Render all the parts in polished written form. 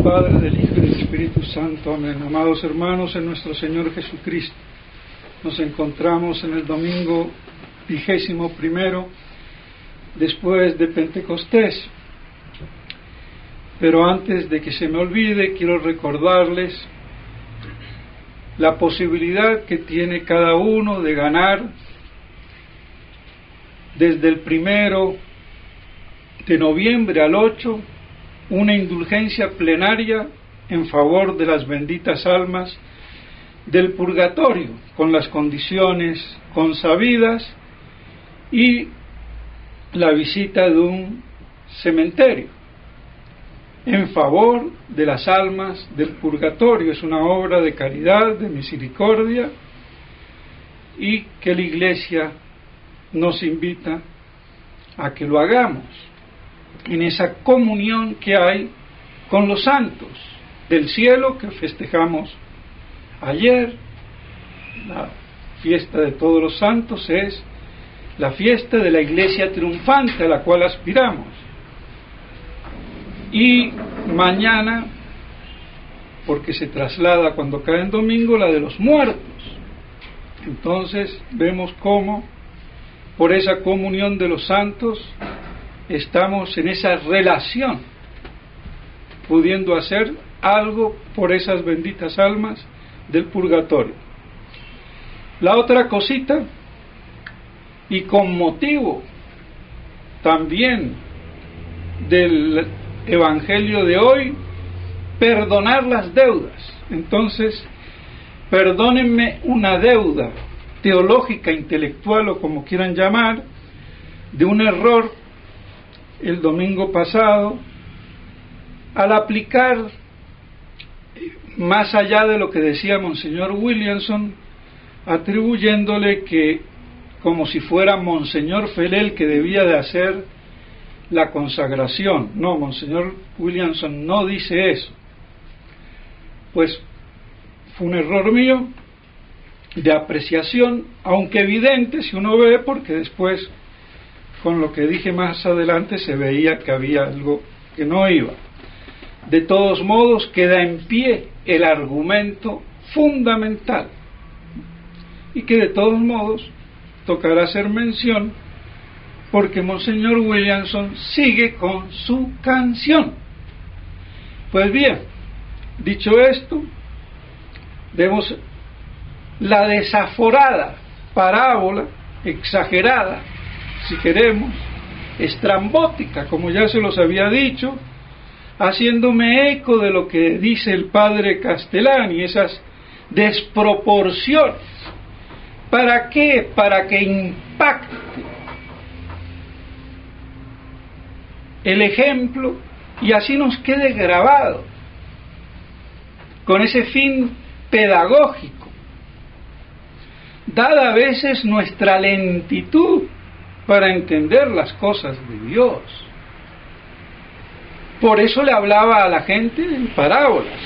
Padre, del Hijo y del Espíritu Santo. Amén. Amados hermanos, en nuestro Señor Jesucristo, nos encontramos en el domingo 21º después de Pentecostés. Pero antes de que se me olvide, quiero recordarles la posibilidad que tiene cada uno de ganar desde el 1 de noviembre al 8 una indulgencia plenaria en favor de las benditas almas del purgatorio, con las condiciones consabidas, y la visita de un cementerio en favor de las almas del purgatorio. Es una obra de caridad, de misericordia, y que la Iglesia nos invita a que lo hagamos en esa comunión que hay con los santos del cielo que festejamos ayer. La fiesta de todos los santos es la fiesta de la Iglesia triunfante a la cual aspiramos, y mañana, porque se traslada cuando cae en domingo, la de los muertos. Entonces vemos cómo por esa comunión de los santos estamos en esa relación, pudiendo hacer algo por esas benditas almas del purgatorio. La otra cosita, y con motivo también del Evangelio de hoy, perdonar las deudas. Entonces, perdónenme una deuda teológica, intelectual o como quieran llamar, de un error el domingo pasado, al aplicar, más allá de lo que decía Monseñor Williamson, atribuyéndole que, como si fuera Monseñor Felé el que debía de hacer la consagración. No, Monseñor Williamson no dice eso. Pues fue un error mío de apreciación, aunque evidente si uno ve, porque después con lo que dije más adelante se veía que había algo que no iba. De todos modos, queda en pie el argumento fundamental, y que de todos modos tocará hacer mención, porque Monseñor Williamson sigue con su canción. Pues bien, dicho esto, vemos la desaforada parábola, exagerada, si queremos, estrambótica, como ya se los había dicho, haciéndome eco de lo que dice el padre Castellani, esas desproporciones. ¿Para qué? Para que impacte el ejemplo y así nos quede grabado, con ese fin pedagógico, dada a veces nuestra lentitud para entender las cosas de Dios. Por eso le hablaba a la gente en parábolas,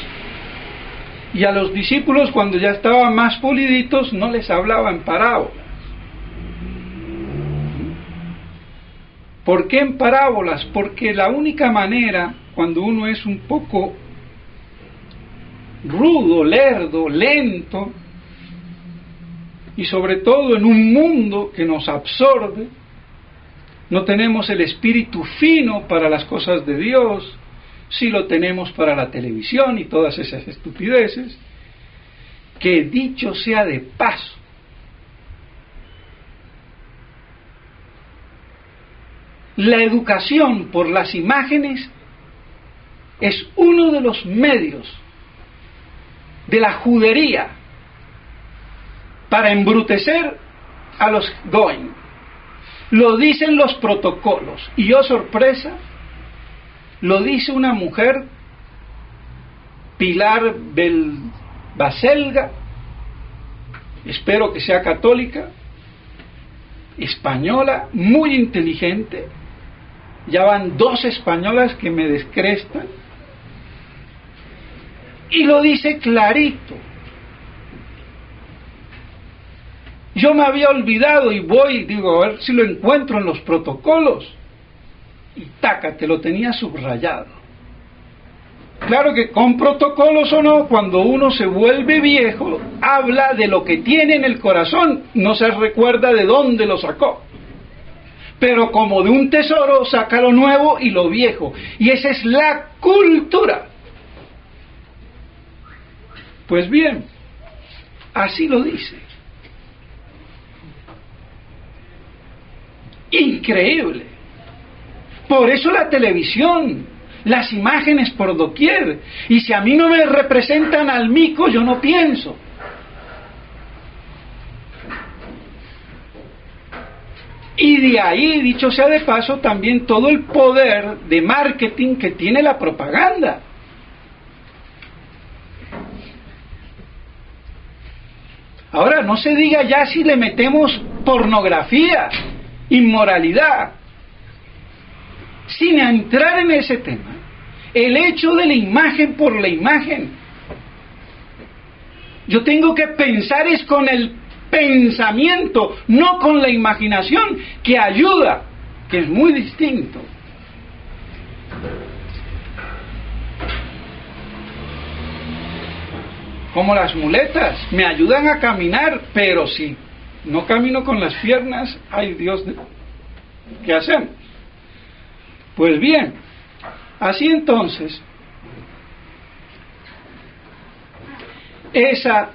y a los discípulos, cuando ya estaban más puliditos, no les hablaba en parábolas. ¿Por qué en parábolas? Porque la única manera, cuando uno es un poco rudo, lerdo, lento, y sobre todo en un mundo que nos absorbe, no tenemos el espíritu fino para las cosas de Dios, sí lo tenemos para la televisión y todas esas estupideces, que dicho sea de paso, la educación por las imágenes es uno de los medios de la judería para embrutecer a los goim. Lo dicen los protocolos, y oh sorpresa, lo dice una mujer, Pilar Baselga, espero que sea católica, española, muy inteligente. Ya van 2 españolas que me descrestan, y lo dice clarito. Yo me había olvidado y voy, digo, a ver si lo encuentro en los protocolos, y taca, te lo tenía subrayado. Claro que con protocolos o no, cuando uno se vuelve viejo, habla de lo que tiene en el corazón, no se recuerda de dónde lo sacó. Pero como de un tesoro, saca lo nuevo y lo viejo. Y esa es la cultura. Pues bien, así lo dice. Increíble. Por eso la televisión, las imágenes por doquier. Y si a mí no me representan al mico, yo no pienso. Y de ahí, dicho sea de paso, también todo el poder de marketing que tiene la propaganda. Ahora, no se diga ya si le metemos pornografía, inmoralidad. Sin entrar en ese tema, el hecho de la imagen por la imagen. Yo tengo que pensar es con el pensamiento, no con la imaginación, que ayuda, que es muy distinto. Como las muletas, me ayudan a caminar, pero si no camino con las piernas, ay Dios, ¿qué hacemos? Pues bien, así entonces, esa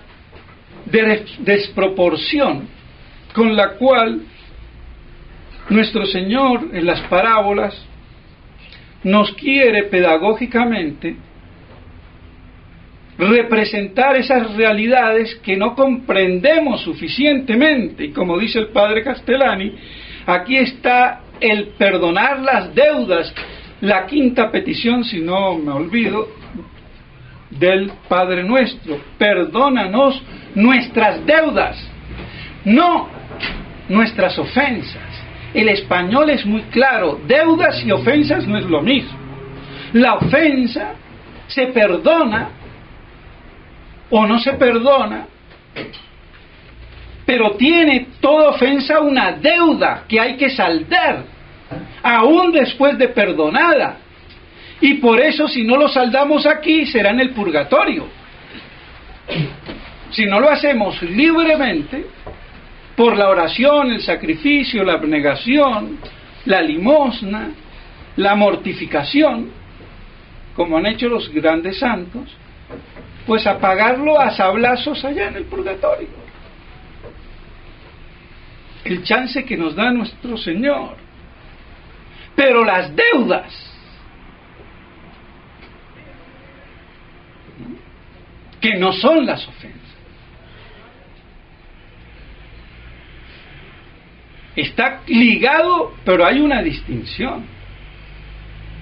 desproporción con la cual nuestro Señor en las parábolas nos quiere pedagógicamente representar esas realidades que no comprendemos suficientemente. Y como dice el padre Castellani, aquí está el perdonar las deudas, la quinta petición, si no me olvido, del Padre Nuestro: perdónanos nuestras deudas, no nuestras ofensas. El español es muy claro, deudas y ofensas no es lo mismo. La ofensa se perdona o no se perdona, pero tiene toda ofensa una deuda que hay que saldar, aún después de perdonada. Y por eso, si no lo saldamos aquí, será en el purgatorio. Si no lo hacemos libremente, por la oración, el sacrificio, la abnegación, la limosna, la mortificación, como han hecho los grandes santos, pues a pagarlo a sablazos allá en el purgatorio. El chance que nos da nuestro Señor. Pero las deudas, que no son las ofensas, está ligado, pero hay una distinción.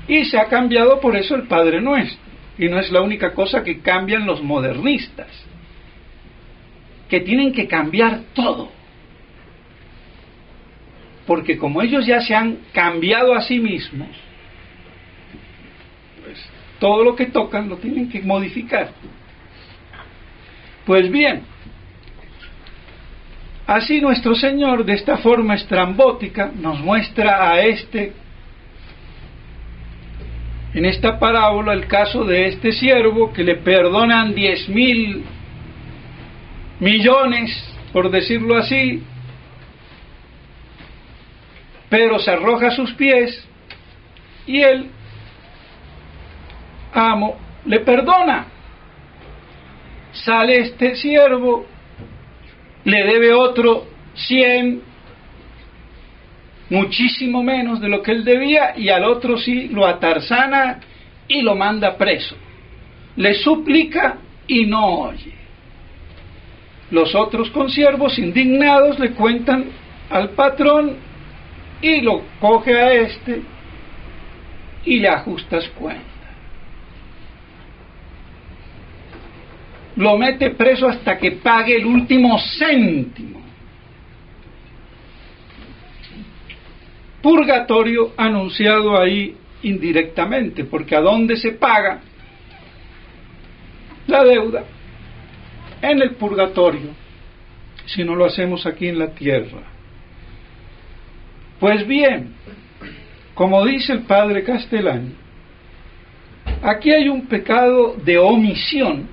Y se ha cambiado por eso el Padre Nuestro. Y no es la única cosa que cambian los modernistas, que tienen que cambiar todo. Porque como ellos ya se han cambiado a sí mismos, pues todo lo que tocan lo tienen que modificar. Pues bien, así nuestro Señor, de esta forma estrambótica, nos muestra en esta parábola, el caso de este siervo que le perdonan 10.000 millones, por decirlo así, pero se arroja a sus pies y el amo le perdona. Sale este siervo, le debe otro 100, muchísimo menos de lo que él debía, y al otro sí lo atarzana y lo manda preso. Le suplica y no oye. Los otros consiervos, indignados, le cuentan al patrón y lo coge a este y le ajustas cuenta. Lo mete preso hasta que pague el último céntimo. Purgatorio anunciado ahí indirectamente, porque ¿a dónde se paga la deuda? En el purgatorio, si no lo hacemos aquí en la tierra. Pues bien, como dice el padre Castellani, Aquí hay un pecado de omisión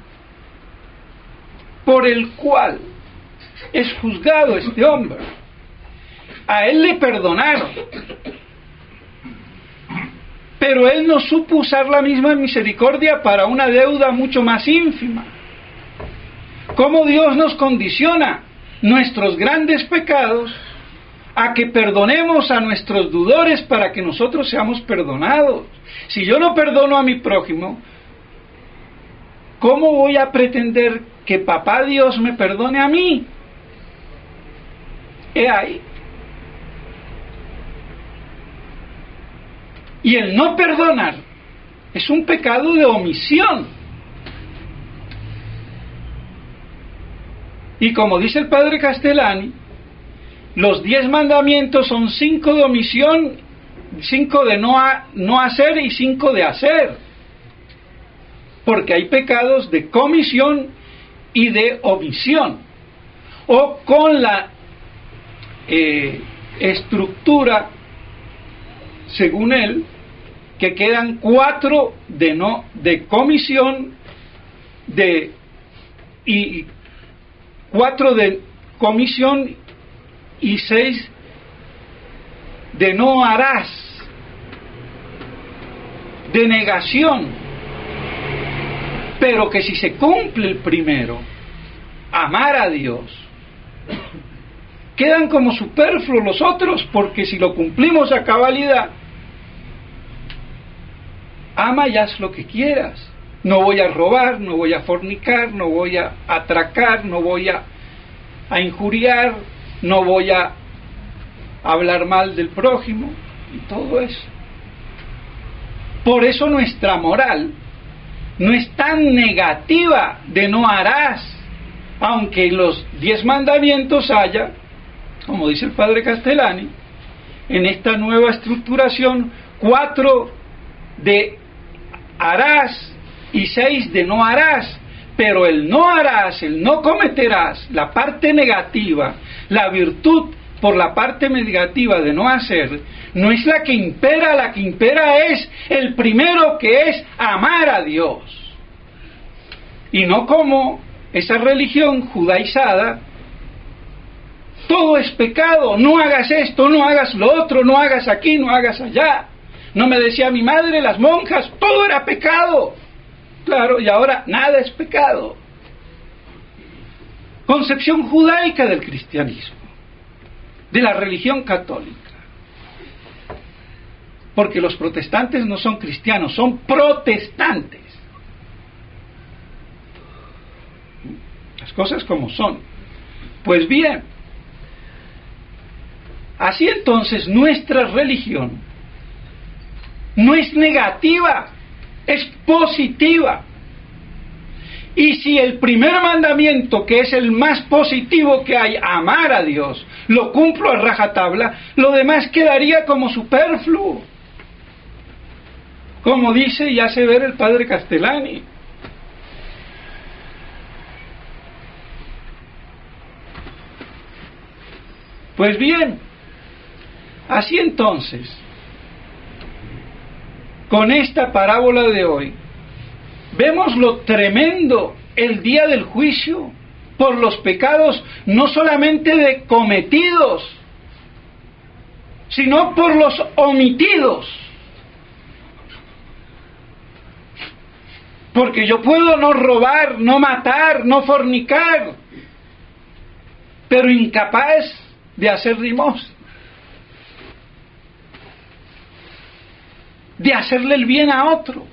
por el cual es juzgado este hombre. A él le perdonaron, pero él no supo usar la misma misericordia para una deuda mucho más ínfima. ¿Cómo Dios nos condiciona nuestros grandes pecados a que perdonemos a nuestros deudores para que nosotros seamos perdonados? Si yo no perdono a mi prójimo, ¿cómo voy a pretender que Papá Dios me perdone a mí? He ahí. Y el no perdonar es un pecado de omisión. Y como dice el padre Castellani, los 10 mandamientos son 5 de omisión, 5 de no hacer y 5 de hacer. Porque hay pecados de comisión y de omisión. O con la estructura, según él, que quedan 4 de comisión y 4 de comisión y 6 de no harás, de negación. Pero que si se cumple el primero, amar a Dios, quedan como superfluos los otros, porque si lo cumplimos a cabalidad, ama y haz lo que quieras. No voy a robar, no voy a fornicar, no voy a atracar, no voy a injuriar, no voy a hablar mal del prójimo y todo eso. Por eso nuestra moral no es tan negativa de no harás, aunque en los 10 mandamientos haya, como dice el padre Castellani, en esta nueva estructuración, 4 de harás y 6 de no harás. Pero el no harás, el no cometerás, la parte negativa, la virtud por la parte negativa de no hacer, no es la que impera es el primero, que es amar a Dios. Y no como esa religión judaizada, todo es pecado, no hagas esto, no hagas lo otro, no hagas aquí, no hagas allá. No me decía mi madre, las monjas, todo era pecado. Claro, y ahora nada es pecado. Concepción judaica del cristianismo, de la religión católica. Porque los protestantes no son cristianos, son protestantes. Las cosas como son. Pues bien, así entonces nuestra religión no es negativa, es positiva. Y si el primer mandamiento, que es el más positivo que hay, amar a Dios, lo cumplo a rajatabla, lo demás quedaría como superfluo, como dice y hace ver el padre Castellani. Pues bien, así entonces, con esta parábola de hoy, vemos lo tremendo el día del juicio por los pecados, no solamente de cometidos, sino por los omitidos. Porque yo puedo no robar, no matar, no fornicar, pero incapaz de hacer limosna, de hacerle el bien a otro.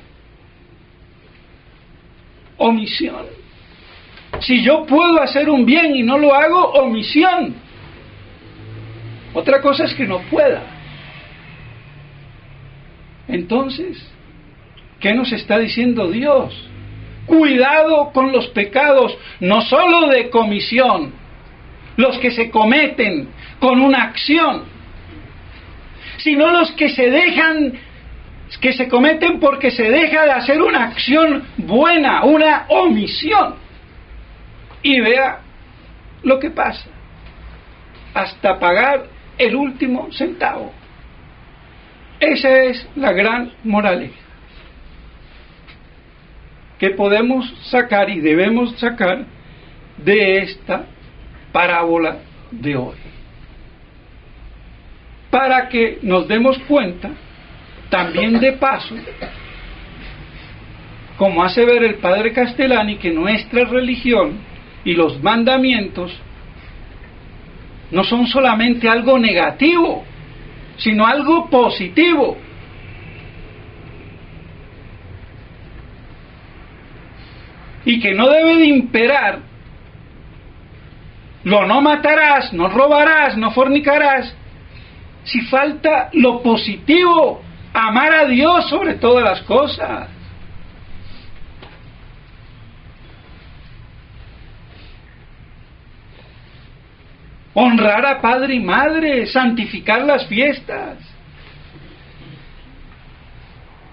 Omisión. Si yo puedo hacer un bien y no lo hago, omisión. Otra cosa es que no pueda. Entonces, ¿qué nos está diciendo Dios? Cuidado con los pecados, no solo de comisión, los que se cometen con una acción, sino los que se cometen porque se deja de hacer una acción buena, una omisión. Y vea lo que pasa, hasta pagar el último centavo. Esa es la gran moraleja. que podemos sacar y debemos sacar de esta parábola de hoy, para que nos demos cuenta también de paso, como hace ver el padre Castellani, que nuestra religión y los mandamientos no son solamente algo negativo, sino algo positivo. Y que no debe de imperar lo no matarás, no robarás, no fornicarás, si falta lo positivo, amar a Dios sobre todas las cosas. Honrar a padre y madre, santificar las fiestas.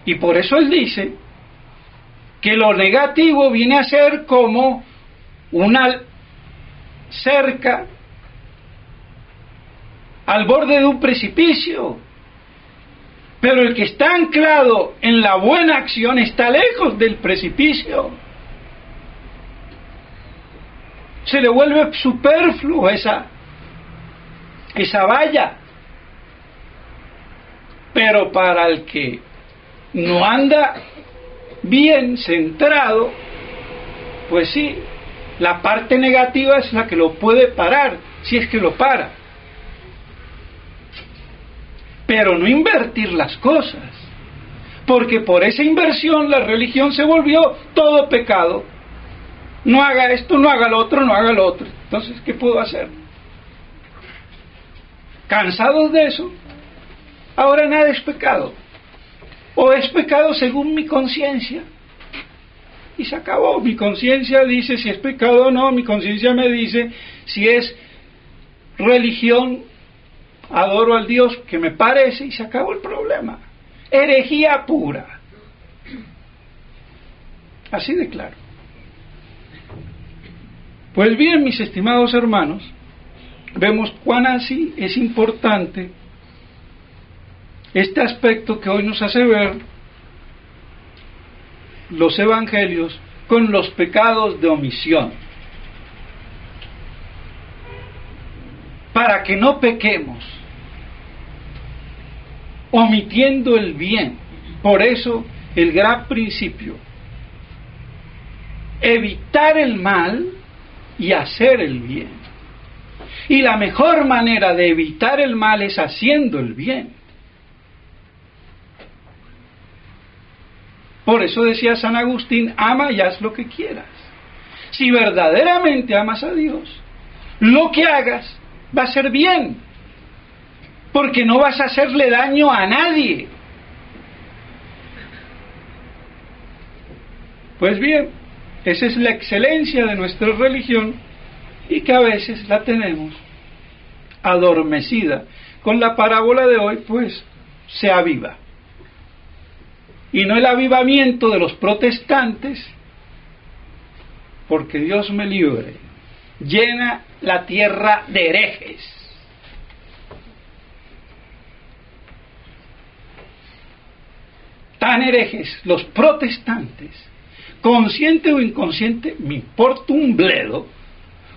Y por eso él dice que lo negativo viene a ser como una cerca al borde de un precipicio, pero el que está anclado en la buena acción está lejos del precipicio. Se le vuelve superfluo esa valla. Pero para el que no anda bien centrado, pues sí, la parte negativa es la que lo puede parar, si es que lo para. Pero no invertir las cosas, porque por esa inversión la religión se volvió todo pecado. No haga esto, no haga lo otro, no haga lo otro. Entonces, ¿qué puedo hacer? Cansados de eso, ahora nada es pecado. O es pecado según mi conciencia. Y se acabó. Mi conciencia dice si es pecado o no, mi conciencia me dice si es religión, adoro al Dios que me parece, y se acabó el problema. Herejía pura. Así de claro. Pues bien, mis estimados hermanos, vemos cuán así es importante este aspecto que hoy nos hace ver los evangelios con los pecados de omisión, para que no pequemos omitiendo el bien. Por eso el gran principio: evitar el mal y hacer el bien. Y la mejor manera de evitar el mal es haciendo el bien. Por eso decía San Agustín: ama y haz lo que quieras. Si verdaderamente amas a Dios, lo que hagas va a ser bien, porque no vas a hacerle daño a nadie. Pues bien, esa es la excelencia de nuestra religión, y que a veces la tenemos adormecida. Con la parábola de hoy, pues, se aviva. Y no el avivamiento de los protestantes, porque Dios me libre, llena la tierra de herejes. Tan herejes los protestantes, consciente o inconsciente, me importa un bledo,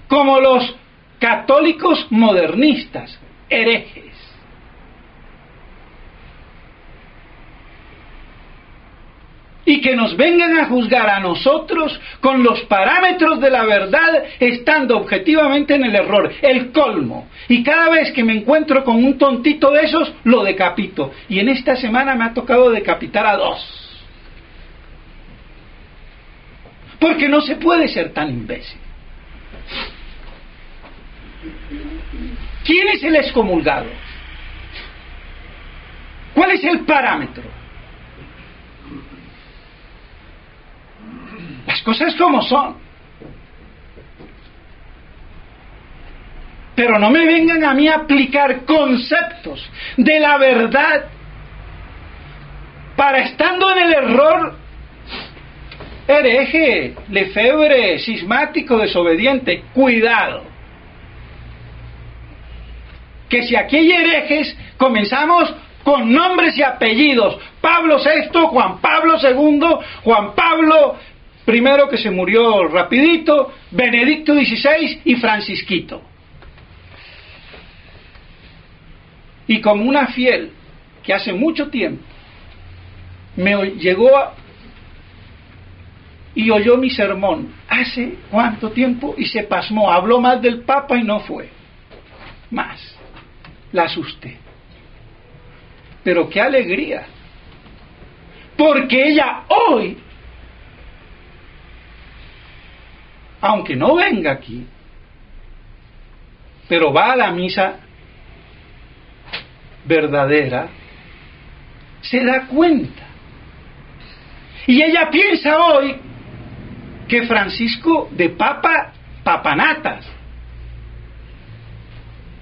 como los católicos modernistas, herejes. Y que nos vengan a juzgar a nosotros con los parámetros de la verdad, estando objetivamente en el error, el colmo. Y cada vez que me encuentro con un tontito de esos, lo decapito. Y en esta semana me ha tocado decapitar a 2. Porque no se puede ser tan imbécil. ¿Quién es el excomulgado? ¿Cuál es el parámetro? Las cosas como son. Pero no me vengan a mí a aplicar conceptos de la verdad para, estando en el error, hereje, lefebre, cismático, desobediente. Cuidado. Que si aquí hay herejes, comenzamos con nombres y apellidos: Pablo VI, Juan Pablo II, Juan Pablo Primero que se murió rapidito, Benedicto XVI y Francisquito. Y como una fiel que hace mucho tiempo llegó y oyó mi sermón, ¿hace cuánto tiempo? Y se pasmó, habló más del Papa y no fue. Más. La asusté. Pero qué alegría. Porque ella hoy, aunque no venga aquí, pero va a la misa verdadera, se da cuenta. Y ella piensa hoy que Francisco de Papa, papanatas.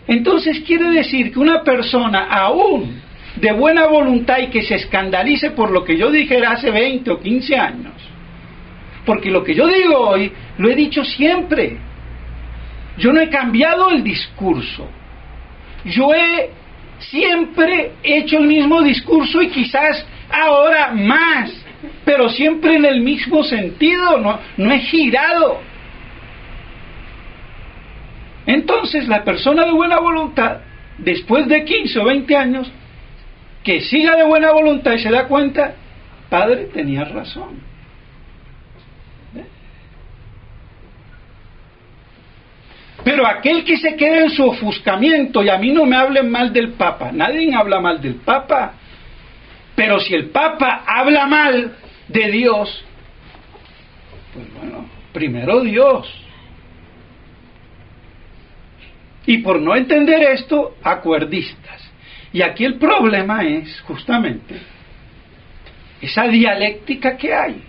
Entonces quiere decir que una persona aún de buena voluntad y que se escandalice por lo que yo dije hace 20 o 15 años, porque lo que yo digo hoy lo he dicho siempre. Yo no he cambiado el discurso, yo he siempre hecho el mismo discurso y quizás ahora más, pero siempre en el mismo sentido, no he girado. Entonces la persona de buena voluntad, después de 15 o 20 años, que siga de buena voluntad y se da cuenta, padre, tenía razón. Pero aquel que se quede en su ofuscamiento, y a mí no me hablen mal del Papa, nadie habla mal del Papa, pero si el Papa habla mal de Dios, pues bueno, primero Dios. Y por no entender esto, acuerdistas. Y aquí el problema es justamente esa dialéctica que hay.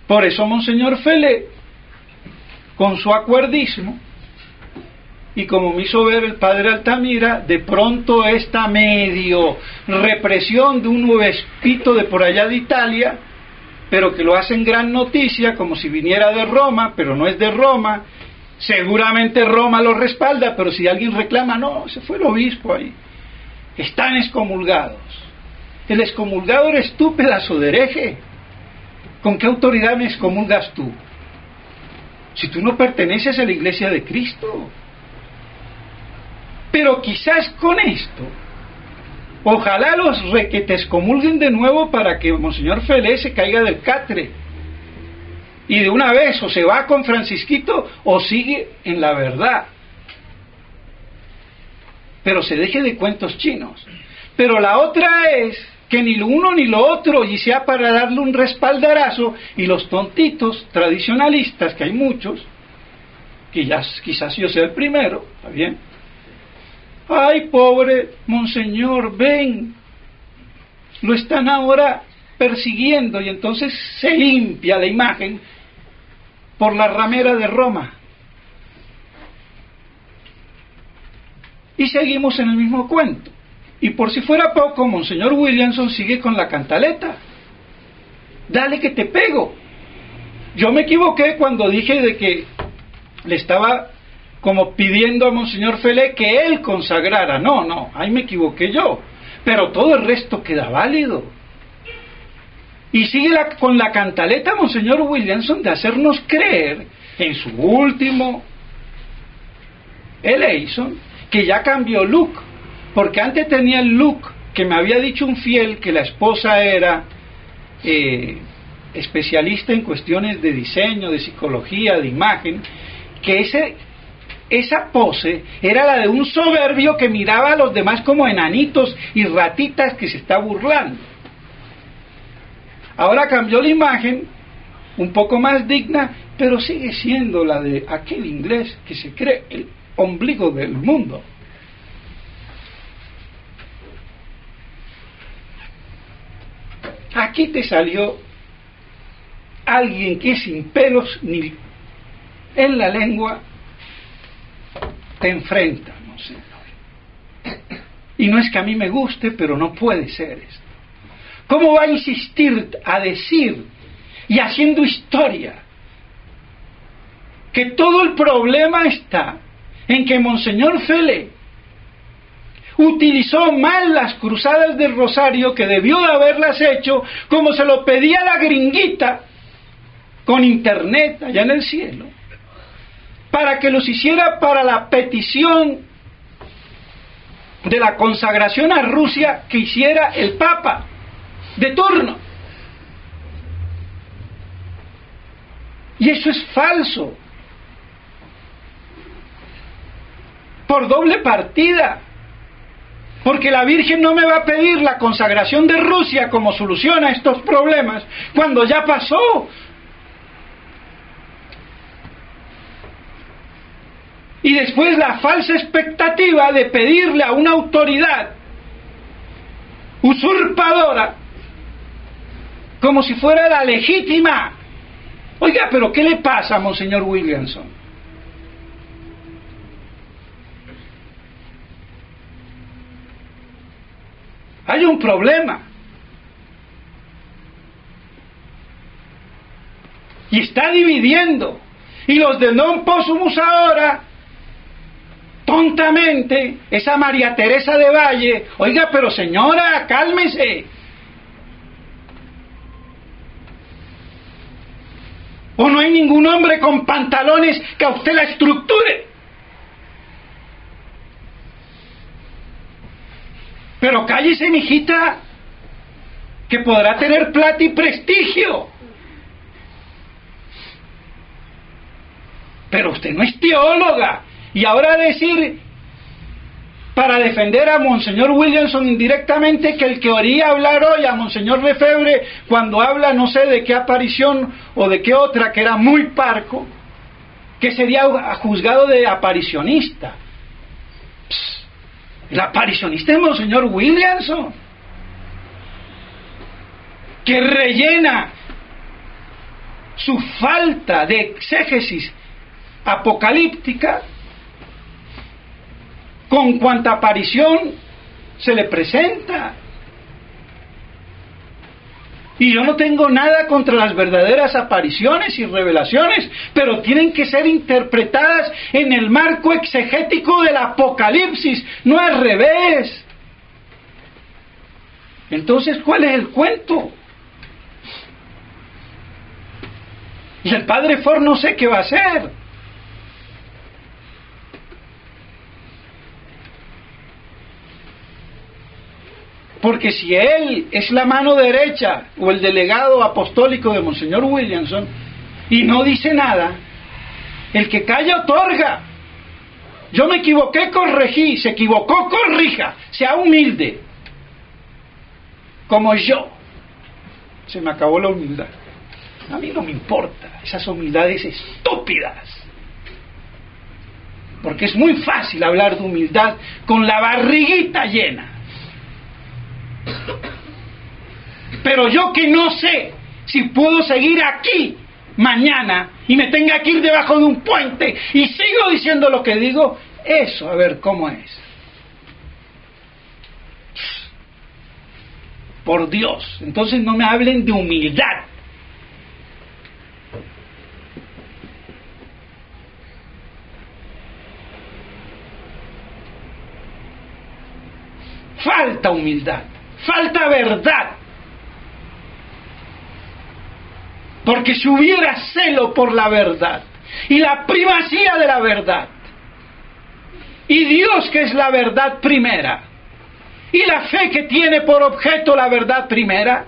Por eso Monseñor Felé, con su acuerdismo, y como me hizo ver el padre Altamira, de pronto esta medio represión de un nuevespito de por allá de Italia, pero que lo hacen gran noticia, como si viniera de Roma, pero no es de Roma. Seguramente Roma lo respalda, pero si alguien reclama, no, ese fue el obispo ahí. Están excomulgados. El excomulgado eres tú, pedazo de hereje. ¿Con qué autoridad me excomulgas tú? Si tú no perteneces a la Iglesia de Cristo. Pero quizás con esto, ojalá los que te excomulguen de nuevo para que Monseñor Felé se caiga del catre. Y de una vez o se va con Francisquito o sigue en la verdad. Pero se deje de cuentos chinos. Pero la otra es que ni lo uno ni lo otro, y sea para darle un respaldarazo, y los tontitos tradicionalistas, que hay muchos, que ya quizás yo sea el primero, ¿está bien? Ay, pobre Monseñor, ven, lo están ahora persiguiendo, y entonces se limpia la imagen por la ramera de Roma. Y seguimos en el mismo cuento. Y por si fuera poco, Monseñor Williamson sigue con la cantaleta. Dale que te pego. Yo me equivoqué cuando dije de que le estaba como pidiendo a Monseñor Felé que él consagrara. No, ahí me equivoqué yo. Pero todo el resto queda válido. Y sigue con la cantaleta Monseñor Williamson de hacernos creer en su último eleison que ya cambió look, porque antes tenía el look que me había dicho un fiel que la esposa era especialista en cuestiones de diseño, de psicología, de imagen, que esa pose era la de un soberbio que miraba a los demás como enanitos y ratitas que se está burlando. Ahora cambió la imagen, un poco más digna, pero sigue siendo la de aquel inglés que se cree el ombligo del mundo. Aquí te salió alguien que sin pelos ni en la lengua te enfrenta, no sé. Y no es que a mí me guste, pero no puede ser esto. ¿Cómo va a insistir a decir y haciendo historia que todo el problema está en que Monseñor Felé utilizó mal las cruzadas del Rosario, que debió de haberlas hecho como se lo pedía la gringuita, con internet allá en el cielo, para que los hiciera para la petición de la consagración a Rusia que hiciera el Papa de turno. Y eso es falso, por doble partida, porque la Virgen no me va a pedir la consagración de Rusia como solución a estos problemas cuando ya pasó. Y después la falsa expectativa de pedirle a una autoridad usurpadora como si fuera la legítima. Oiga, pero ¿qué le pasa a Monseñor Williamson? Hay un problema. Y está dividiendo. Y los de non possumus ahora, tontamente, esa María Teresa de Valle, oiga, pero señora, cálmese. ¿O no hay ningún hombre con pantalones que a usted la estructure? Pero cállese, mijita, que podrá tener plata y prestigio. Pero usted no es teóloga. Y ahora decir, para defender a Monseñor Williamson indirectamente, que el que oía hablar hoy a Monseñor Lefebvre, cuando habla no sé de qué aparición o de qué otra, que era muy parco, que sería juzgado de aparicionista. El aparicionista es Monseñor Williamson, que rellena su falta de exégesis apocalíptica con cuanta aparición se le presenta. Y yo no tengo nada contra las verdaderas apariciones y revelaciones, pero tienen que ser interpretadas en el marco exegético del Apocalipsis, no al revés. Entonces, ¿cuál es el cuento? Y el padre Ford no sé qué va a hacer. Porque si él es la mano derecha o el delegado apostólico de Monseñor Williamson y no dice nada, el que calla otorga. Yo me equivoqué, corregí. Se equivocó, corrija. Sea humilde. Como yo. Se me acabó la humildad. A mí no me importa esas humildades estúpidas. Porque es muy fácil hablar de humildad con la barriguita llena. Pero yo que no sé si puedo seguir aquí mañana y me tenga que ir debajo de un puente y sigo diciendo lo que digo, eso, a ver cómo es. Por Dios, entonces no me hablen de humildad. Falta humildad, falta verdad. Porque si hubiera celo por la verdad y la primacía de la verdad, y Dios que es la verdad primera, y la fe que tiene por objeto la verdad primera,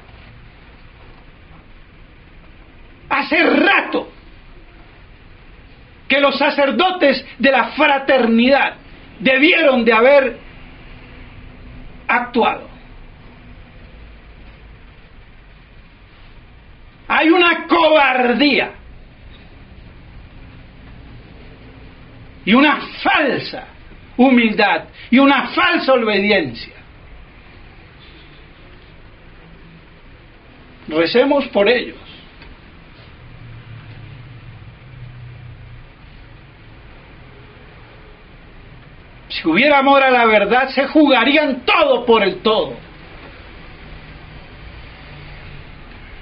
hace rato que los sacerdotes de la fraternidad debieron de haber actuado. Hay una cobardía y una falsa humildad y una falsa obediencia. Recemos por ellos. Si hubiera amor a la verdad, se jugarían todo por el todo.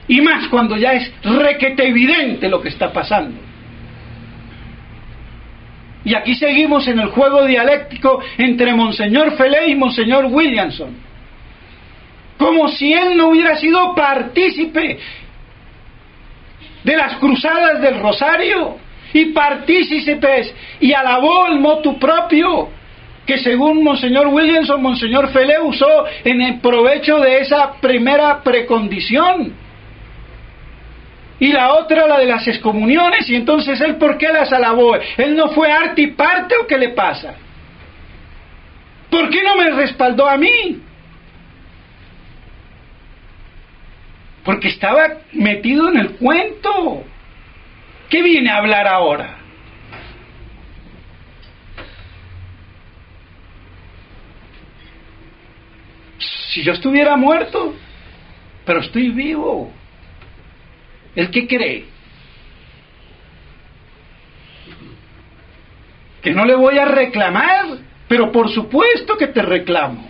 Y más cuando ya es requete evidente lo que está pasando. Y aquí seguimos en el juego dialéctico entre Monseñor Felé y Monseñor Williamson. Como si él no hubiera sido partícipe de las cruzadas del Rosario y partícipes y alabó el motu propio que según Monseñor Williamson, Monseñor Felé usó en el provecho de esa primera precondición. Y la otra, la de las excomuniones, y entonces él, ¿por qué las alabó? ¿Él no fue arte y parte o qué le pasa? ¿Por qué no me respaldó a mí? Porque estaba metido en el cuento. ¿Qué viene a hablar ahora? Si yo estuviera muerto, pero estoy vivo. ¿El qué cree? Que no le voy a reclamar, pero por supuesto que te reclamo.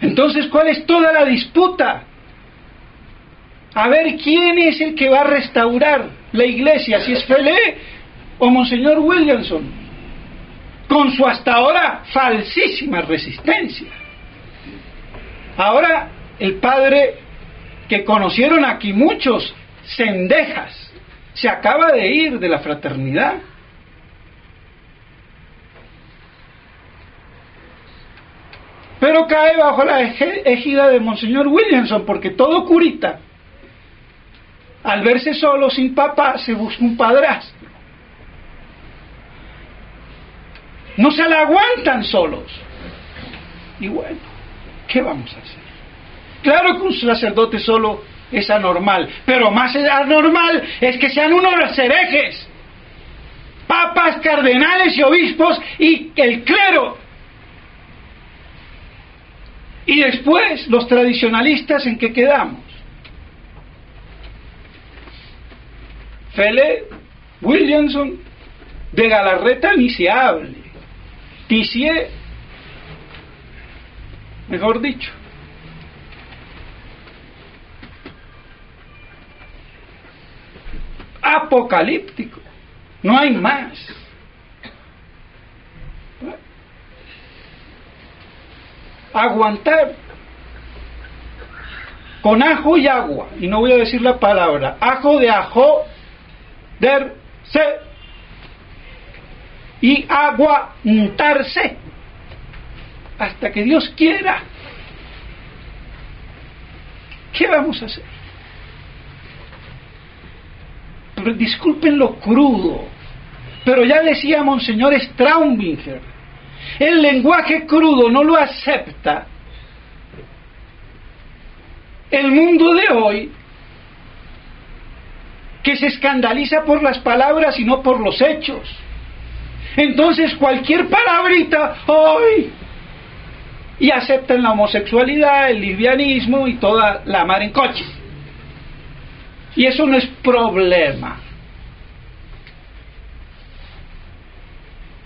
Entonces, ¿cuál es toda la disputa? A ver quién es el que va a restaurar la iglesia, si es Felé o Monseñor Williamson, con su hasta ahora falsísima resistencia. Ahora, el padre que conocieron aquí muchos, Cendejas, se acaba de ir de la fraternidad. Pero cae bajo la égida de Monseñor Williamson, porque todo curita, al verse solo, sin papá, se busca un padrastro. No se la aguantan solos. Y bueno, ¿qué vamos a hacer? Claro que un sacerdote solo es anormal, pero más anormal es que sean unos herejes, papas, cardenales y obispos y el clero. Y después, los tradicionalistas, ¿en qué quedamos? Felé, Williamson, de Galarreta ni se hable. Tissier, mejor dicho. Apocalíptico. No hay más. Aguantar con ajo y agua, y no voy a decir la palabra, ajo de ajo, y aguantarse hasta que Dios quiera. ¿Qué vamos a hacer? Pero disculpen lo crudo, pero ya decía Monseñor Straumbinger, el lenguaje crudo no lo acepta el mundo de hoy, que se escandaliza por las palabras y no por los hechos. Entonces cualquier palabrita, ¡ay! Y aceptan la homosexualidad, el lesbianismo y toda la mar en coche. Y eso no es problema.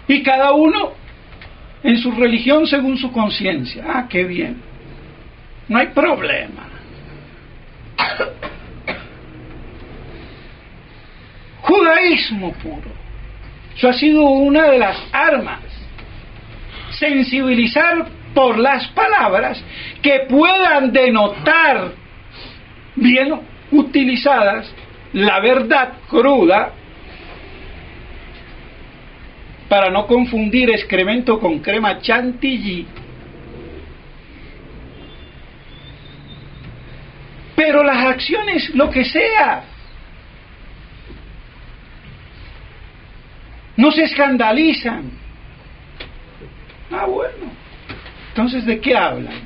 Y cada uno en su religión según su conciencia. Ah, qué bien. No hay problema. Judaísmo puro. Eso ha sido una de las armas. Sensibilizar por las palabras que puedan denotar, bien utilizadas, la verdad cruda, para no confundir excremento con crema chantilly. Pero las acciones, lo que sea, no se escandalizan. Ah, bueno, entonces ¿de qué hablan?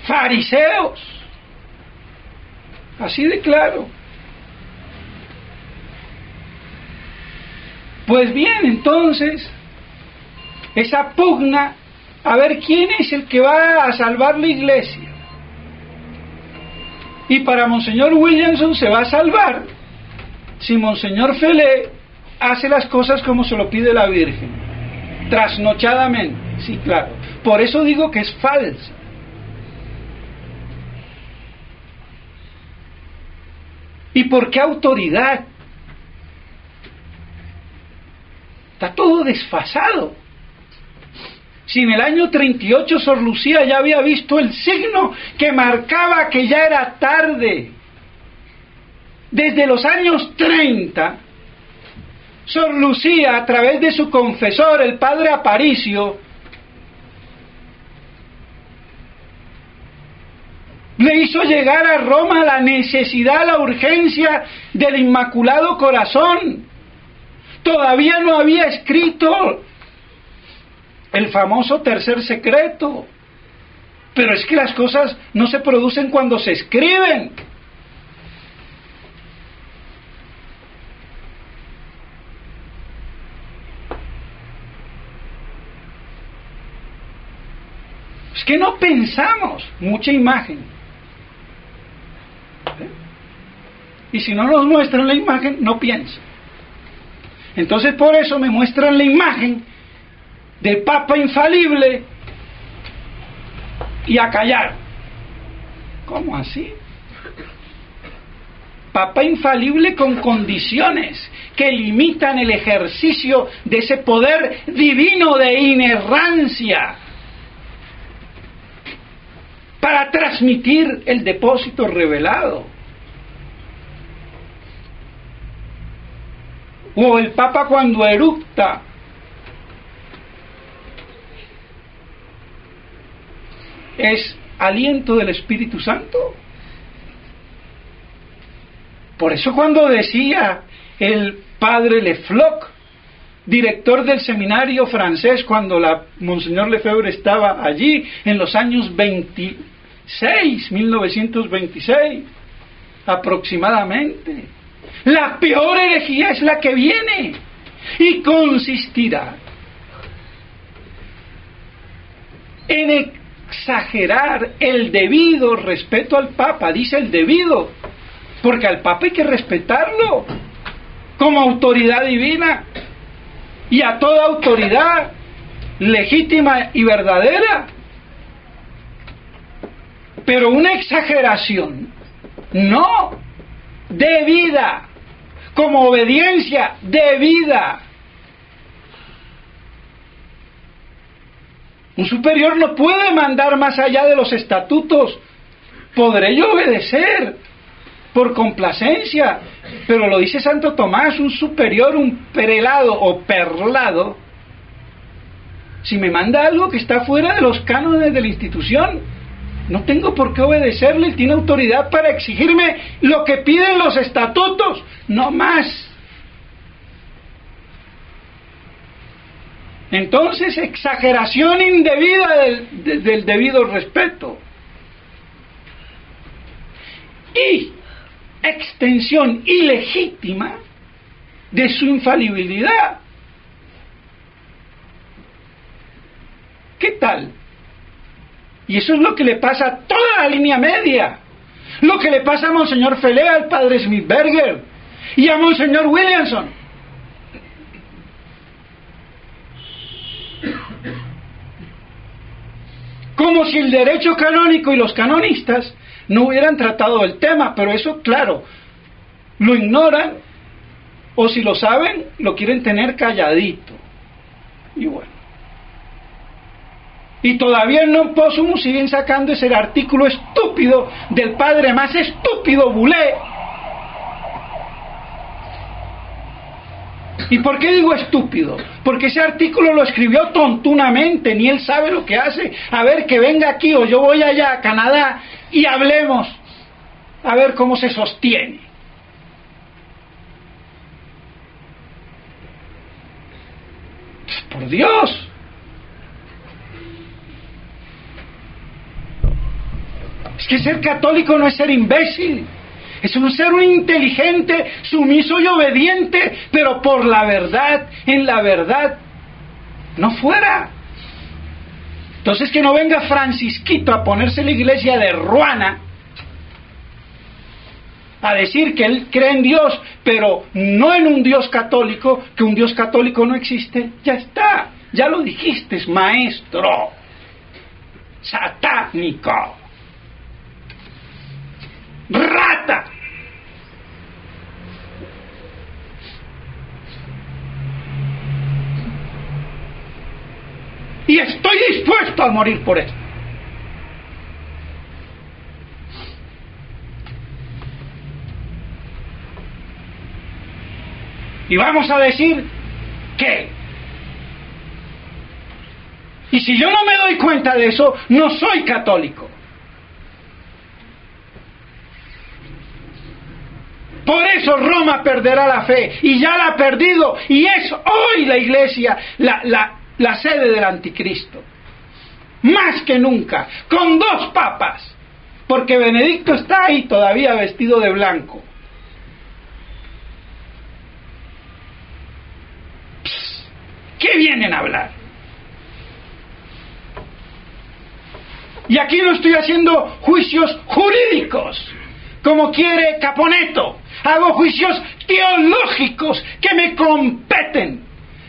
Fariseos, así de claro. Pues bien, entonces, esa pugna, a ver quién es el que va a salvar la iglesia. Y para Monseñor Williamson se va a salvar si Monseñor Felé hace las cosas como se lo pide la Virgen, trasnochadamente, sí, claro. Por eso digo que es falsa. ¿Y por qué autoridad? Está todo desfasado. Si en el año 38 Sor Lucía ya había visto el signo que marcaba que ya era tarde. Desde los años 30, Sor Lucía, a través de su confesor, el padre Aparicio, le hizo llegar a Roma la necesidad, la urgencia del Inmaculado Corazón. Todavía no había escrito el famoso tercer secreto, pero es que las cosas no se producen cuando se escriben. Es que no pensamos mucha imagen. Y si no nos muestran la imagen, no piensan. Entonces por eso me muestran la imagen del Papa infalible y a callar. ¿Cómo así? Papa infalible con condiciones que limitan el ejercicio de ese poder divino de inerrancia para transmitir el depósito revelado. O el Papa cuando eructa, es aliento del Espíritu Santo. Por eso cuando decía el padre Lefloc, director del seminario francés, cuando Monseñor Lefebvre estaba allí en los años 1926 aproximadamente, la peor herejía es la que viene y consistirá en exagerar el debido respeto al Papa. Dice el debido, porque al Papa hay que respetarlo como autoridad divina y a toda autoridad legítima y verdadera. Pero una exageración no debida, como obediencia debida. Un superior no puede mandar más allá de los estatutos. Podré yo obedecer por complacencia, pero lo dice Santo Tomás, un superior, un prelado o perlado, si me manda algo que está fuera de los cánones de la institución, no tengo por qué obedecerle. Él tiene autoridad para exigirme lo que piden los estatutos, no más. Entonces, exageración indebida del debido respeto y extensión ilegítima de su infalibilidad. ¿Qué tal? Y eso es lo que le pasa a toda la línea media, lo que le pasa a Monseñor Felé, al padre Smithberger y a Monseñor Williamson. Como si el derecho canónico y los canonistas no hubieran tratado el tema, pero eso, claro, lo ignoran, o si lo saben, lo quieren tener calladito. Y bueno. Y todavía en non possumus siguen sacando ese artículo estúpido del padre más estúpido, Boulé. ¿Y por qué digo estúpido? Porque ese artículo lo escribió tontunamente, ni él sabe lo que hace. A ver, que venga aquí o yo voy allá a Canadá y hablemos, a ver cómo se sostiene. Pues por Dios. Es que ser católico no es ser imbécil. Es un ser un inteligente, sumiso y obediente, pero por la verdad, en la verdad, no fuera. Entonces que no venga Francisquito a ponerse la iglesia de Ruana a decir que él cree en Dios, pero no en un Dios católico, que un Dios católico no existe. Ya está, ya lo dijiste, maestro satánico, rata. Y estoy dispuesto a morir por esto. Y vamos a decir ¿qué? Y si yo no me doy cuenta de eso, no soy católico. Por eso Roma perderá la fe, y ya la ha perdido, y es hoy la Iglesia la sede del anticristo. Más que nunca, con 2 papas, porque Benedicto está ahí todavía vestido de blanco. ¿Qué vienen a hablar? Y aquí no estoy haciendo juicios jurídicos, como quiere Caponetto. Hago juicios teológicos que me competen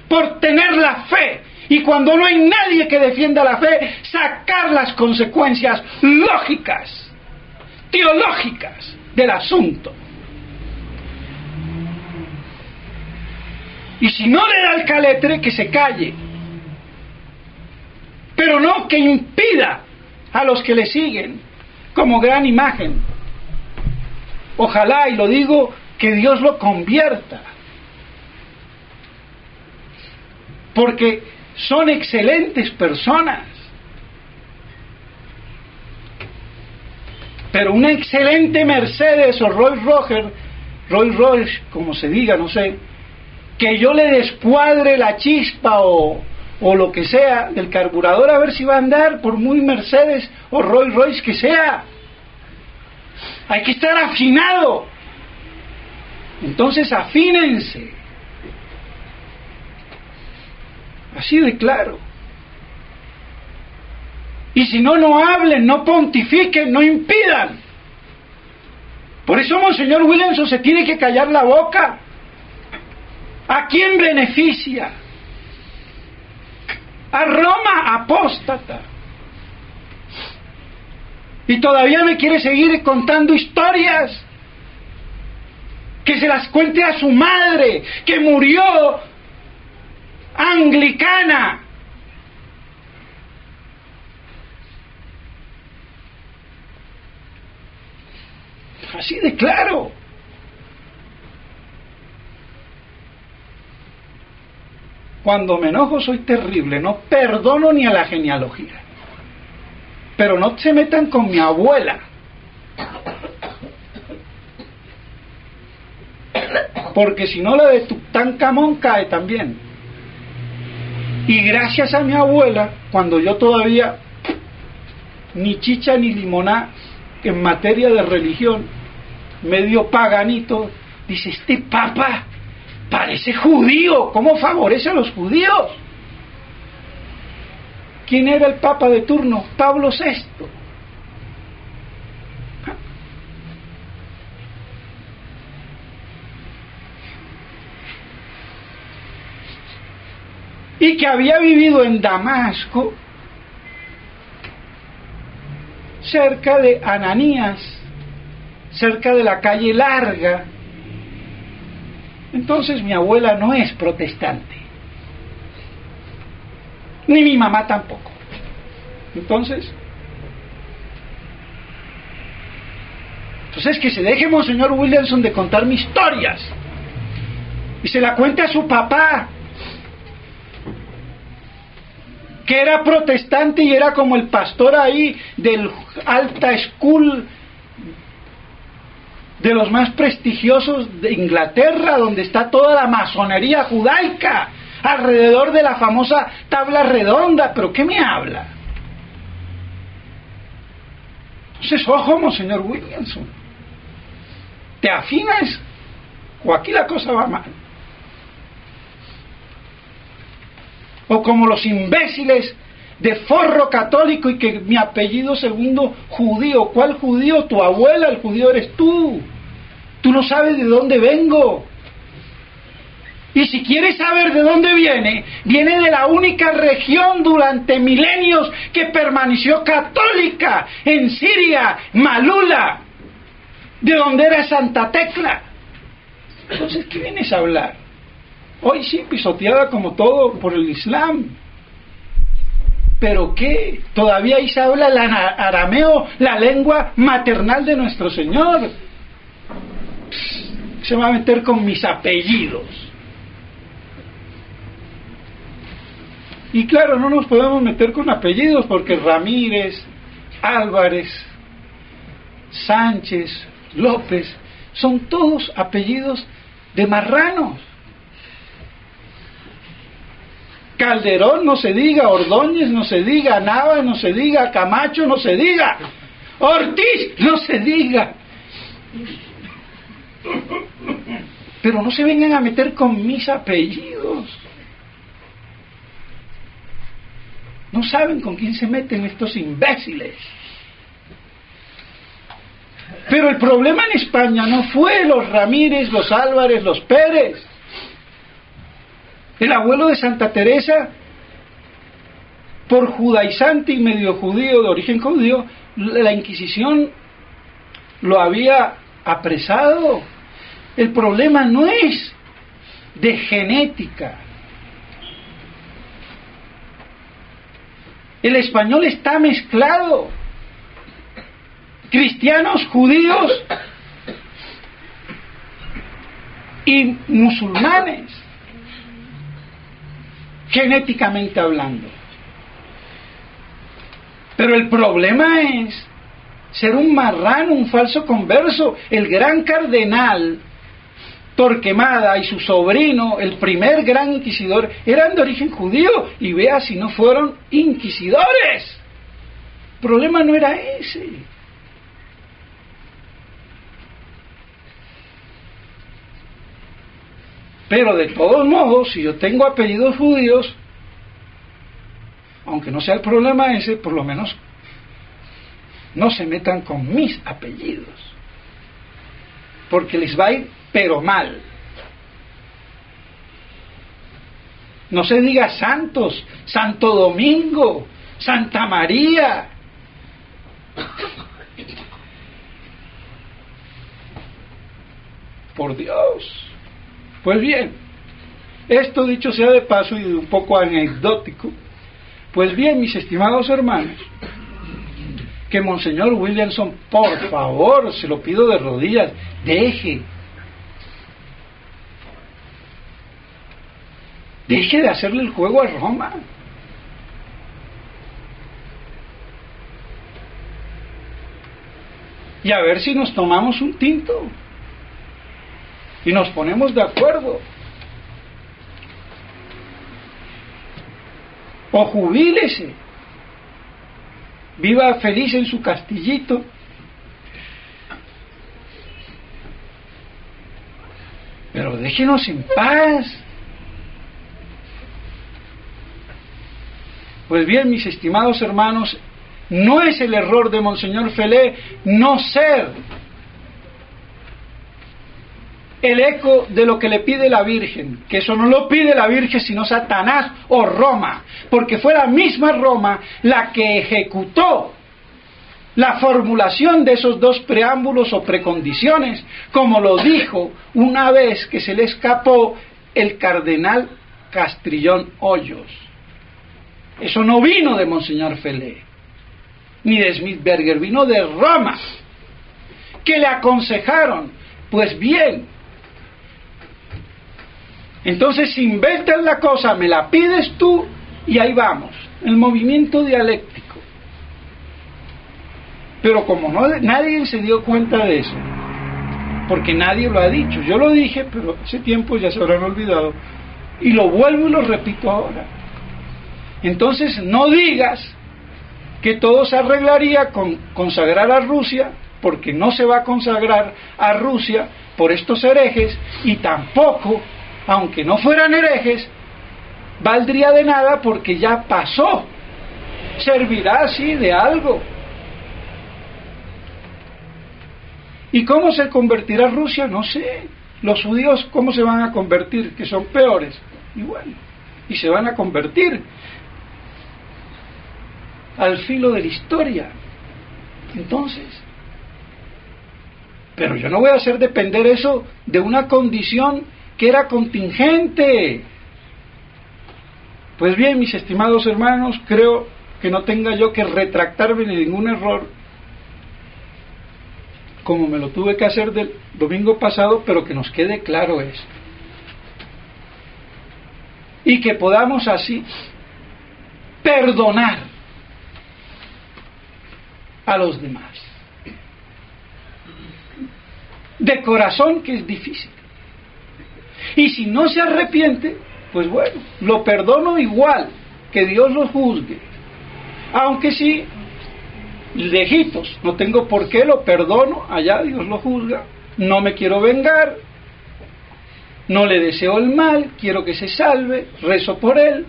por tener la fe. Y cuando no hay nadie que defienda la fe, sacar las consecuencias lógicas, teológicas del asunto. Y si no le da el caletre, que se calle. Pero no que impida a los que le siguen como gran imagen. Ojalá, y lo digo, que Dios lo convierta. Porque son excelentes personas. Pero una excelente Mercedes o Rolls Royce, como se diga, no sé, que yo le descuadre la chispa o lo que sea del carburador a ver si va a andar, por muy Mercedes o Rolls Royce que sea. Hay que estar afinado. Entonces afínense. Así de claro. Y si no, no hablen, no pontifiquen, no impidan. Por eso Monseñor Williamson se tiene que callar la boca. ¿A quién beneficia? A Roma apóstata. Y todavía me quiere seguir contando historias. Que se las cuente a su madre, que murió anglicana. Así de claro. Cuando me enojo soy terrible, no perdono ni a la genealogía. Pero no se metan con mi abuela. Porque si no, la de Tutankamón cae también. Y gracias a mi abuela, cuando yo todavía ni chicha ni limoná en materia de religión, medio paganito, dice, este papa parece judío, ¿cómo favorece a los judíos? ¿Quién era el papa de turno? Pablo VI. Y que había vivido en Damasco, cerca de Ananías, cerca de la calle Larga. Entonces mi abuela no es protestante, ni mi mamá tampoco. Entonces que se deje Monseñor Williamson de contarme historias y se la cuente a su papá, que era protestante y era como el pastor ahí del Alta School, de los más prestigiosos de Inglaterra, donde está toda la masonería judaica, alrededor de la famosa tabla redonda. ¿Pero qué me habla? Entonces, ojo, Monseñor Williamson, ¿te afinas o aquí la cosa va mal? O como los imbéciles de forro católico y que mi apellido segundo judío. ¿Cuál judío? Tu abuela, el judío eres tú. Tú no sabes de dónde vengo. Y si quieres saber de dónde viene, viene de la única región durante milenios que permaneció católica, en Siria, Malula, de donde era Santa Tecla. Entonces, ¿qué vienes a hablar? Hoy sí, pisoteada como todo por el Islam. ¿Pero qué? Todavía ahí se habla el arameo, la lengua maternal de nuestro Señor. Se va a meter con mis apellidos. Y claro, no nos podemos meter con apellidos porque Ramírez, Álvarez, Sánchez, López, son todos apellidos de marranos. Calderón no se diga, Ordóñez no se diga, Nava no se diga, Camacho no se diga, Ortiz no se diga. Pero no se vengan a meter con mis apellidos. No saben con quién se meten estos imbéciles. Pero el problema en España no fue los Ramírez, los Álvarez, los Pérez. El abuelo de Santa Teresa, por judaizante y medio judío, de origen judío, la Inquisición lo había apresado. El problema no es de genética. El español está mezclado. Cristianos, judíos y musulmanes, genéticamente hablando. Pero el problema es ser un marrano, un falso converso. El gran cardenal Torquemada y su sobrino, el primer gran inquisidor, eran de origen judío, y vea si no fueron inquisidores. El problema no era ese. Pero de todos modos, si yo tengo apellidos judíos, aunque no sea el problema ese, por lo menos no se metan con mis apellidos, porque les va a ir pero mal. No se diga Santos, Santo Domingo, Santa María. Por Dios. Pues bien, esto dicho sea de paso y un poco anecdótico, pues bien, mis estimados hermanos, que Monseñor Williamson, por favor, se lo pido de rodillas, deje de hacerle el juego a Roma. Y a ver si nos tomamos un tinto y nos ponemos de acuerdo. O jubílese, viva feliz en su castillito, pero déjenos en paz. Pues bien, mis estimados hermanos, no es el error de Monseñor Felé no ser el eco de lo que le pide la Virgen, que eso no lo pide la Virgen sino Satanás o Roma, porque fue la misma Roma la que ejecutó la formulación de esos dos preámbulos o precondiciones, como lo dijo una vez que se le escapó el cardenal Castrillón Hoyos. Eso no vino de Monseñor Felé ni de Smithberger, vino de Roma, que le aconsejaron. Pues bien, entonces si inventas la cosa, me la pides tú y ahí vamos, el movimiento dialéctico. Pero como nadie se dio cuenta de eso, porque nadie lo ha dicho, yo lo dije, pero hace tiempo ya se habrán olvidado, y lo vuelvo y lo repito ahora. Entonces no digas que todo se arreglaría con consagrar a Rusia, porque no se va a consagrar a Rusia por estos herejes, y tampoco, aunque no fueran herejes, valdría de nada porque ya pasó. Servirá así de algo. ¿Y cómo se convertirá Rusia? No sé. Los judíos, ¿cómo se van a convertir? Que son peores. Y bueno, y se van a convertir al filo de la historia. Entonces, pero yo no voy a hacer depender eso de una condición que era contingente. Pues bien, mis estimados hermanos, creo que no tenga yo que retractarme de ningún error, como me lo tuve que hacer del domingo pasado, pero que nos quede claro esto. Y que podamos así perdonar a los demás. De corazón, que es difícil. Y si no se arrepiente, pues bueno, lo perdono igual, que Dios lo juzgue. Aunque sí, lejitos, no tengo por qué, lo perdono, allá Dios lo juzga. No me quiero vengar, no le deseo el mal, quiero que se salve, rezo por él,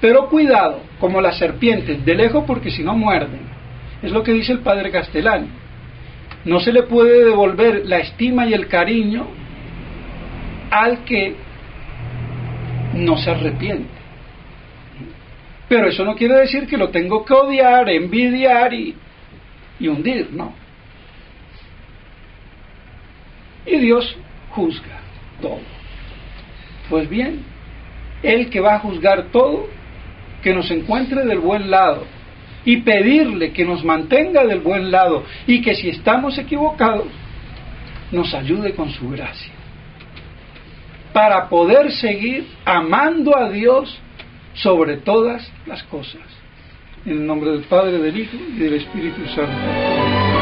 pero cuidado, como las serpientes, de lejos, porque si no muerden. Es lo que dice el padre Castellani. No se le puede devolver la estima y el cariño al que no se arrepiente. Pero eso no quiere decir que lo tengo que odiar, envidiar y hundir, no. Y Dios juzga todo. Pues bien, Él que va a juzgar todo, que nos encuentre del buen lado y pedirle que nos mantenga del buen lado y que si estamos equivocados, nos ayude con su gracia para poder seguir amando a Dios sobre todas las cosas. En el nombre del Padre, del Hijo y del Espíritu Santo.